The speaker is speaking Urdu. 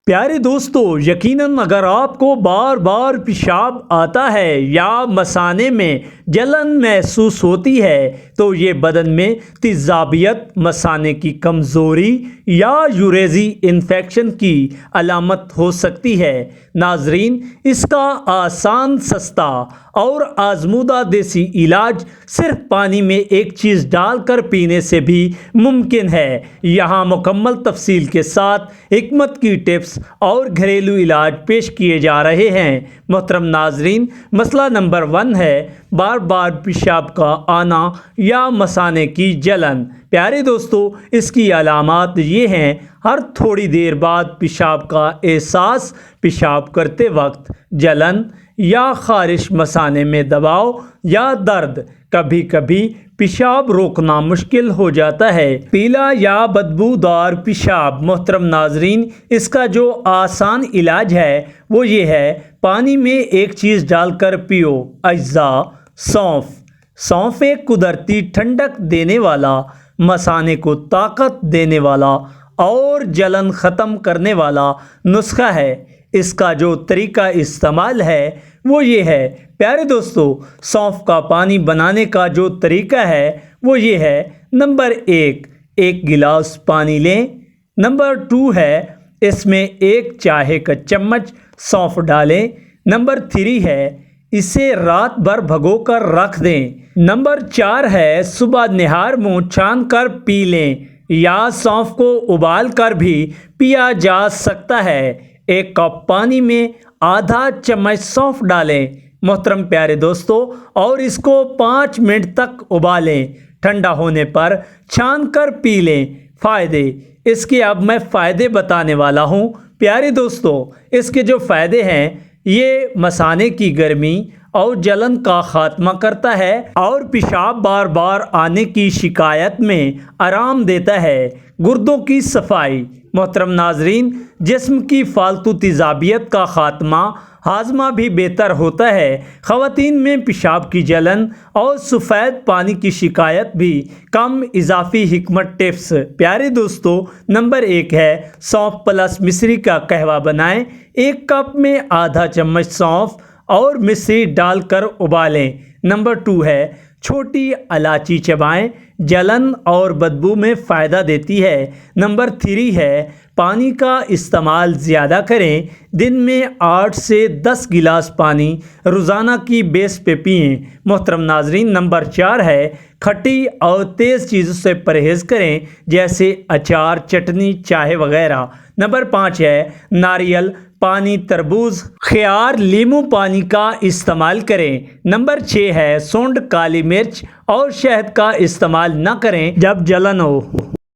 پیارے دوستو، یقیناً اگر آپ کو بار بار پیشاب آتا ہے یا مثانے میں جلن محسوس ہوتی ہے تو یہ بدن میں تیزابیت، مثانے کی کمزوری یا یوریزی انفیکشن کی علامت ہو سکتی ہے۔ ناظرین، اس کا آسان، سستا اور آزمودہ دیسی علاج صرف پانی میں ایک چیز ڈال کر پینے سے بھی ممکن ہے۔ یہاں مکمل تفصیل کے ساتھ حکمت کی ٹپس اور گھریلو علاج پیش کیے جا رہے ہیں۔ محترم ناظرین، مسئلہ نمبر 1 ہے بار بار پیشاب کا آنا یا مثانے کی جلن۔ پیارے دوستو، اس کی علامات یہ ہیں: ہر تھوڑی دیر بعد پیشاب کا احساس، پیشاب کرتے وقت جلن یا خارش، مثانے میں دباؤ یا درد، کبھی کبھی پیشاب روکنا مشکل ہو جاتا ہے، پیلا یا بدبودار پیشاب۔ محترم ناظرین، اس کا جو آسان علاج ہے وہ یہ ہے: پانی میں ایک چیز ڈال کر پیو۔ اجزاء: سونف ایک قدرتی ٹھنڈک دینے والا، مثانے کو طاقت دینے والا اور جلن ختم کرنے والا نسخہ ہے۔ اس کا جو طریقہ استعمال ہے وہ یہ ہے۔ پیارے دوستو، سونف کا پانی بنانے کا جو طریقہ ہے وہ یہ ہے: نمبر 1، 1 گلاس پانی لیں۔ نمبر 2 ہے، اس میں 1 چائے کا چمچ سونف ڈالیں۔ نمبر 3 ہے، اسے رات بھر بھگو کر رکھ دیں۔ نمبر 4 ہے، صبح نہار منہ چھان کر پی لیں یا سونف کو ابال کر بھی پیا جا سکتا ہے۔ 1 کپ پانی میں آدھا چمچ سونف ڈالیں، محترم پیارے دوستو، اور اس کو 5 منٹ تک ابالیں۔ ٹھنڈا ہونے پر چھان کر پی لیں۔ فائدے: اس کے اب میں فائدے بتانے والا ہوں۔ پیارے دوستو، اس کے جو فائدے ہیں، یہ مثانے کی گرمی اور جلن کا خاتمہ کرتا ہے اور پیشاب بار بار آنے کی شکایت میں آرام دیتا ہے۔ گردوں کی صفائی: محترم ناظرین، جسم کی فالتو تیزابیت کا خاتمہ، ہاضمہ بھی بہتر ہوتا ہے۔ خواتین میں پیشاب کی جلن اور سفید پانی کی شکایت بھی کم۔ اضافی حکمت ٹپس: پیارے دوستو، نمبر 1 ہے، سونف پلس مصری کا قہوہ بنائیں۔ 1 کپ میں آدھا چمچ سونف اور مصری ڈال کر ابالیں۔ نمبر 2 ہے، چھوٹی الائچی چبائیں، جلن اور بدبو میں فائدہ دیتی ہے۔ نمبر 3 ہے، پانی کا استعمال زیادہ کریں، دن میں 8 سے 10 گلاس پانی روزانہ کی بیس پہ پئیں۔ محترم ناظرین، نمبر 4 ہے، کھٹی اور تیز چیزوں سے پرہیز کریں، جیسے اچار، چٹنی، چائے وغیرہ۔ نمبر 5 ہے، ناریل پانی، تربوز، خیار، لیموں پانی کا استعمال کریں۔ نمبر 6 ہے، سونڈ، کالی مرچ اور شہد کا استعمال نہ کریں جب جلن ہو۔